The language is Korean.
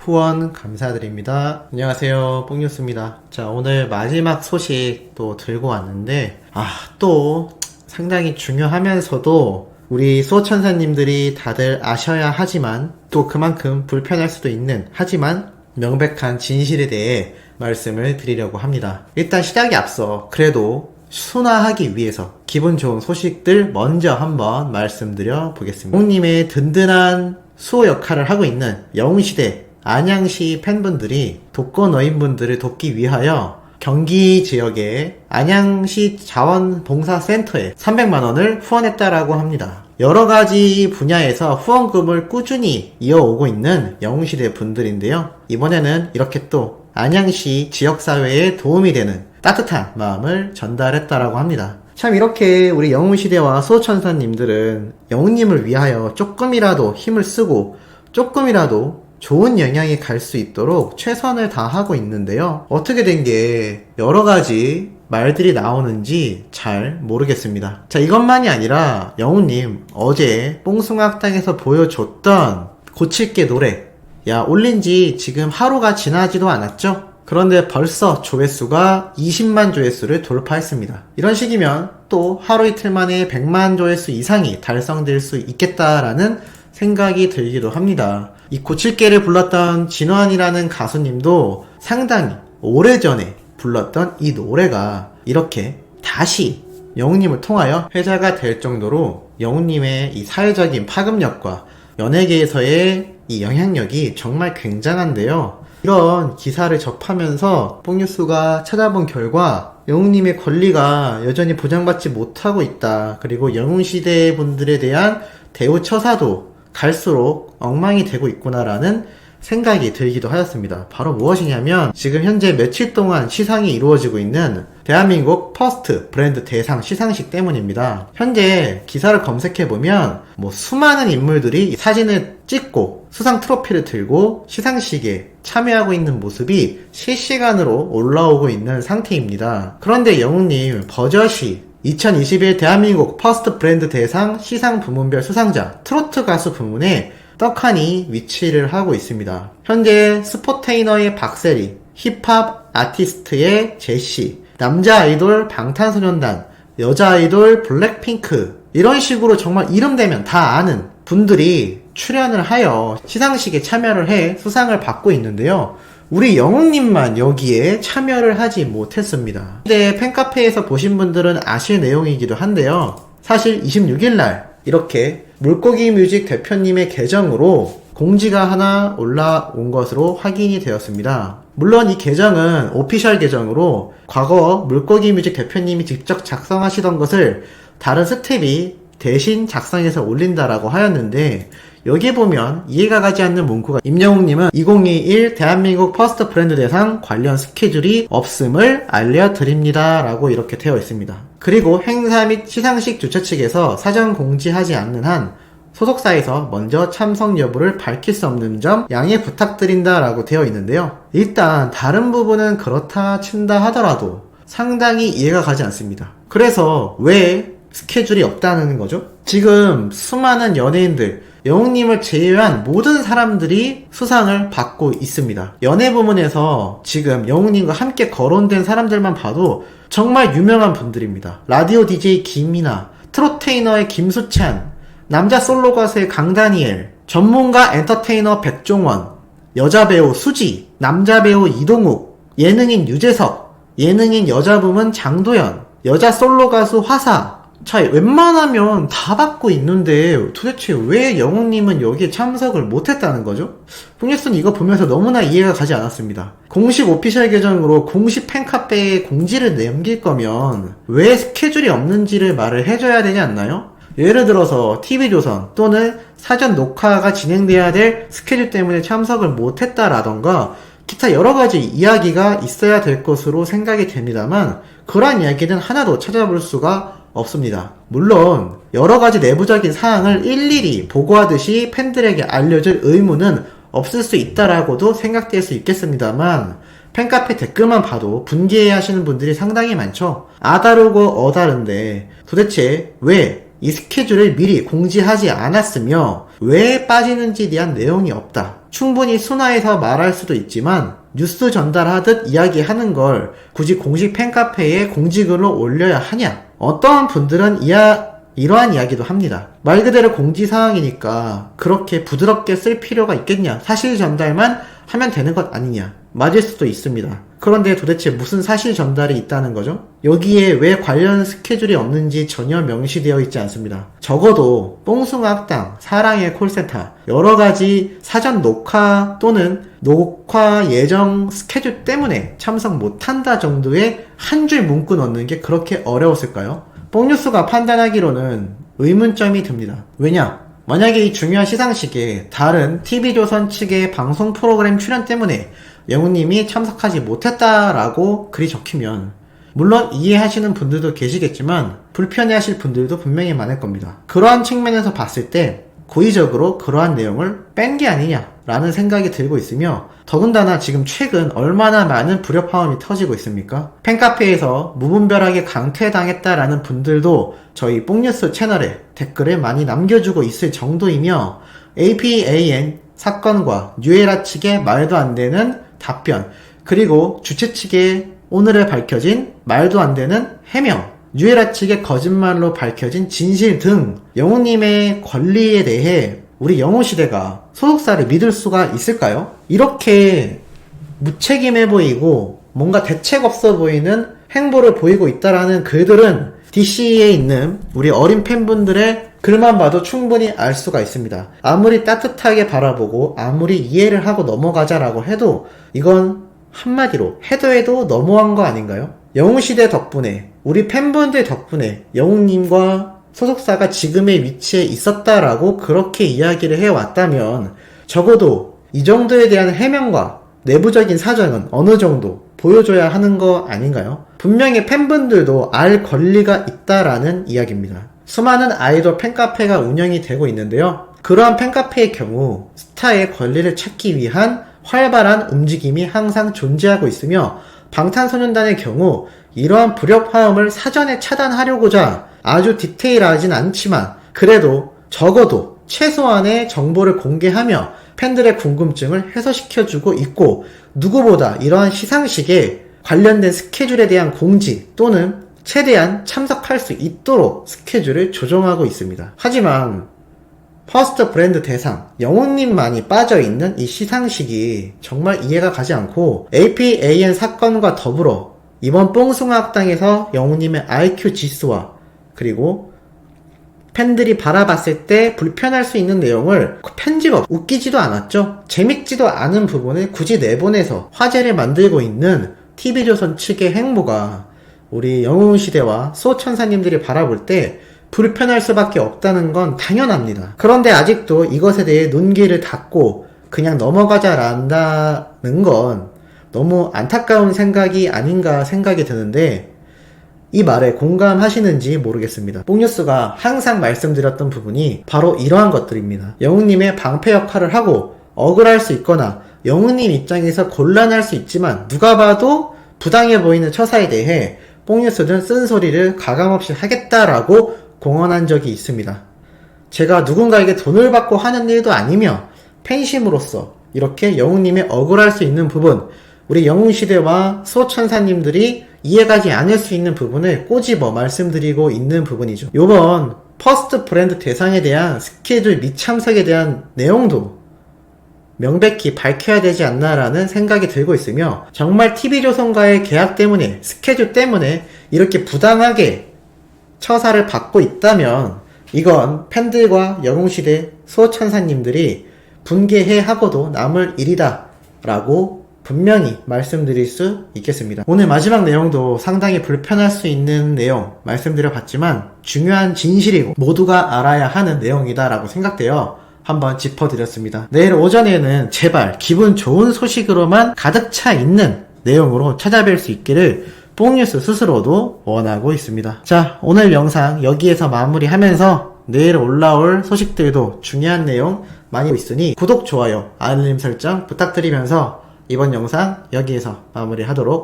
후원 감사드립니다. 안녕하세요, 뽕뉴스입니다. 자, 오늘 마지막 소식 또 들고 왔는데 또 상당히 중요하면서도 우리 수호천사님들이 다들 아셔야 하지만 또 그만큼 불편할 수도 있는, 하지만 명백한 진실에 대해 말씀을 드리려고 합니다. 일단 시작에 앞서 그래도 순화하기 위해서 기분 좋은 소식들 먼저 한번 말씀드려 보겠습니다. 영웅님의 든든한 수호 역할을 하고 있는 영웅시대 안양시 팬분들이 독거노인분들을 돕기 위하여 경기 지역의 안양시 자원봉사센터에 300만원을 후원했다라고 합니다. 여러가지 분야에서 후원금을 꾸준히 이어오고 있는 영웅시대 분들인데요. 이번에는 이렇게 또 안양시 지역사회에 도움이 되는 따뜻한 마음을 전달했다라고 합니다. 참 이렇게 우리 영웅시대와 수호천사님들은 영웅님을 위하여 조금이라도 힘을 쓰고 조금이라도 좋은 영향이 갈 수 있도록 최선을 다하고 있는데요. 어떻게 된 게 여러가지 말들이 나오는지 잘 모르겠습니다. 자, 이것만이 아니라 영웅님 어제 뽕숭아학당에서 보여줬던 고칠게 노래, 올린지 지금 하루가 지나지도 않았죠? 그런데 벌써 조회수가 20만 조회수를 돌파했습니다. 이런 식이면 또 하루 이틀 만에 100만 조회수 이상이 달성될 수 있겠다라는 생각이 들기도 합니다. 이 고칠게를 불렀던 진환이라는 가수님도 상당히 오래전에 불렀던 이 노래가 이렇게 다시 영웅님을 통하여 회자가 될 정도로 영웅님의 이 사회적인 파급력과 연예계에서의 이 영향력이 정말 굉장한데요. 이런 기사를 접하면서 뽕뉴스가 찾아본 결과 영웅님의 권리가 여전히 보장받지 못하고 있다. 그리고 영웅시대 분들에 대한 대우 처사도 갈수록 엉망이 되고 있구나라는 생각이 들기도 하였습니다. 바로 무엇이냐면 지금 현재 며칠 동안 시상이 이루어지고 있는 대한민국 퍼스트 브랜드 대상 시상식 때문입니다. 현재 기사를 검색해보면 수많은 인물들이 사진을 찍고 수상 트로피를 들고 시상식에 참여하고 있는 모습이 실시간으로 올라오고 있는 상태입니다. 그런데 영웅님 버젓이 2021 대한민국 퍼스트 브랜드 대상 시상 부문별 수상자 트로트 가수 부문에 떡하니 위치를 하고 있습니다. 현재 스포테이너의 박세리, 힙합 아티스트의 제시, 남자 아이돌 방탄소년단, 여자 아이돌 블랙핑크, 이런 식으로 정말 이름 대면 다 아는 분들이 출연을 하여 시상식에 참여를 해 수상을 받고 있는데요. 우리 영웅님만 여기에 참여를 하지 못했습니다. 근데 팬카페에서 보신 분들은 아실 내용이기도 한데요. 사실 26일날 이렇게 물고기 뮤직 대표님의 계정으로 공지가 하나 올라온 것으로 확인이 되었습니다. 물론 이 계정은 오피셜 계정으로 과거 물고기 뮤직 대표님이 직접 작성하시던 것을 다른 스텝이 대신 작성해서 올린다라고 하였는데, 여기 보면 이해가 가지 않는 문구가 임영웅님은 2021 대한민국 퍼스트 브랜드 대상 관련 스케줄이 없음을 알려드립니다 라고 이렇게 되어 있습니다. 그리고 행사 및 시상식 주최 측에서 사전 공지하지 않는 한 소속사에서 먼저 참석 여부를 밝힐 수 없는 점 양해 부탁드린다 라고 되어 있는데요. 일단 다른 부분은 그렇다 친다 하더라도 상당히 이해가 가지 않습니다. 그래서 왜 스케줄이 없다는 거죠? 지금 수많은 연예인들, 영웅님을 제외한 모든 사람들이 수상을 받고 있습니다. 연예 부문에서 지금 영웅님과 함께 거론된 사람들만 봐도 정말 유명한 분들입니다. 라디오 DJ 김이나, 트로테이너의 김수찬, 남자 솔로 가수의 강다니엘, 전문가 엔터테이너 백종원, 여자 배우 수지, 남자 배우 이동욱, 예능인 유재석, 예능인 여자 부문 장도연, 여자 솔로 가수 화사. 자, 웬만하면 다 받고 있는데 도대체 왜 영웅님은 여기에 참석을 못했다는 거죠? 뽕뉴스는 이거 보면서 너무나 이해가 가지 않았습니다. 공식 오피셜 계정으로 공식 팬카페에 공지를 남길 거면 왜 스케줄이 없는지를 말을 해줘야 되지 않나요? 예를 들어서 TV조선 또는 사전 녹화가 진행돼야 될 스케줄 때문에 참석을 못했다라던가 기타 여러가지 이야기가 있어야 될 것으로 생각이 됩니다만, 그러한 이야기는 하나도 찾아볼 수가 없습니다. 물론 여러가지 내부적인 사항을 일일이 보고하듯이 팬들에게 알려줄 의무는 없을 수 있다라고도 생각될 수 있겠습니다만, 팬카페 댓글만 봐도 분개해 하시는 분들이 상당히 많죠. 아다르고 어다른데 도대체 왜 이 스케줄을 미리 공지하지 않았으며 왜 빠지는지에 대한 내용이 없다. 충분히 순화해서 말할 수도 있지만 뉴스 전달하듯 이야기하는 걸 굳이 공식 팬카페에 공지글로 올려야 하냐? 어떠한 분들은 이러한 이야기도 합니다. 말 그대로 공지사항이니까 그렇게 부드럽게 쓸 필요가 있겠냐? 사실 전달만 하면 되는 것 아니냐? 맞을 수도 있습니다. 그런데 도대체 무슨 사실 전달이 있다는 거죠? 여기에 왜 관련 스케줄이 없는지 전혀 명시되어 있지 않습니다. 적어도 뽕숭아 학당, 사랑의 콜센터, 여러가지 사전 녹화 또는 녹화 예정 스케줄 때문에 참석 못한다 정도의 한 줄 문구 넣는 게 그렇게 어려웠을까요? 뽕뉴스가 판단하기로는 의문점이 듭니다. 왜냐? 만약에 이 중요한 시상식에 다른 TV조선 측의 방송 프로그램 출연 때문에 영우님이 참석하지 못했다라고 글이 적히면 물론 이해하시는 분들도 계시겠지만 불편해하실 분들도 분명히 많을 겁니다. 그러한 측면에서 봤을 때 고의적으로 그러한 내용을 뺀 게 아니냐라는 생각이 들고 있으며 더군다나 지금 최근 얼마나 많은 불협화음이 터지고 있습니까? 팬카페에서 무분별하게 강퇴당했다라는 분들도 저희 뽕뉴스 채널에 댓글을 많이 남겨주고 있을 정도이며 APAN 사건과 뉴에라 측의 말도 안 되는 답변 그리고 주최 측의 오늘에 밝혀진 말도 안 되는 해명 뉴에라 측의 거짓말로 밝혀진 진실 등 영우님의 권리에 대해 우리 영우시대가 소속사를 믿을 수가 있을까요? 이렇게 무책임해 보이고 뭔가 대책 없어 보이는 행보를 보이고 있다라는 글들은 DC에 있는 우리 어린 팬분들의 글만 봐도 충분히 알 수가 있습니다. 아무리 따뜻하게 바라보고 아무리 이해를 하고 넘어가자라고 해도 이건 한마디로 해도 너무한 거 아닌가요? 영웅시대 덕분에 우리 팬분들 덕분에 영웅님과 소속사가 지금의 위치에 있었다라고 그렇게 이야기를 해왔다면 적어도 이 정도에 대한 해명과 내부적인 사정은 어느 정도 보여줘야 하는 거 아닌가요? 분명히 팬분들도 알 권리가 있다라는 이야기입니다. 수많은 아이돌 팬카페가 운영이 되고 있는데요. 그러한 팬카페의 경우 스타의 권리를 찾기 위한 활발한 움직임이 항상 존재하고 있으며 방탄소년단의 경우 이러한 불협화음을 사전에 차단하려고자 아주 디테일하진 않지만 그래도 적어도 최소한의 정보를 공개하며 팬들의 궁금증을 해소시켜주고 있고 누구보다 이러한 시상식에 관련된 스케줄에 대한 공지 또는 최대한 참석할 수 있도록 스케줄을 조정하고 있습니다. 하지만 퍼스트 브랜드 대상 영웅님만이 빠져있는 이 시상식이 정말 이해가 가지 않고 APAN 사건과 더불어 이번 뽕숭아 학당에서 영웅님의 IQ 지수와 그리고 팬들이 바라봤을 때 불편할 수 있는 내용을 편집 웃기지도 않았죠. 재밌지도 않은 부분을 굳이 내보내서 화제를 만들고 있는 TV조선 측의 행보가 우리 영웅시대와 수호천사님들이 바라볼 때 불편할 수밖에 없다는 건 당연합니다. 그런데 아직도 이것에 대해 눈길을 닫고 그냥 넘어가자란다는 건 너무 안타까운 생각이 아닌가 생각이 드는데 이 말에 공감하시는지 모르겠습니다. 뽕뉴스가 항상 말씀드렸던 부분이 바로 이러한 것들입니다. 영웅님의 방패 역할을 하고 억울할 수 있거나 영웅님 입장에서 곤란할 수 있지만 누가 봐도 부당해 보이는 처사에 대해 뽕뉴스는 쓴소리를 가감없이 하겠다라고 공언한 적이 있습니다. 제가 누군가에게 돈을 받고 하는 일도 아니며 팬심으로서 이렇게 영웅님의 억울할 수 있는 부분 우리 영웅시대와 수호천사님들이 이해가지 않을 수 있는 부분을 꼬집어 말씀드리고 있는 부분이죠. 요번 퍼스트 브랜드 대상에 대한 스케줄 미참석에 대한 내용도 명백히 밝혀야 되지 않나라는 생각이 들고 있으며 정말 TV조선과의 계약 때문에 스케줄 때문에 이렇게 부당하게 처사를 받고 있다면 이건 팬들과 영웅시대 수호천사님들이 분개해 하고도 남을 일이다 라고 분명히 말씀드릴 수 있겠습니다. 오늘 마지막 내용도 상당히 불편할 수 있는 내용 말씀드려봤지만 중요한 진실이고 모두가 알아야 하는 내용이다 라고 생각되어 한번 짚어드렸습니다. 내일 오전에는 제발 기분 좋은 소식으로만 가득 차 있는 내용으로 찾아뵐 수 있기를 뽕뉴스 스스로도 원하고 있습니다. 자, 오늘 영상 여기에서 마무리하면서 내일 올라올 소식들도 중요한 내용 많이 있으니 구독, 좋아요, 알림 설정 부탁드리면서 이번 영상 여기에서 마무리하도록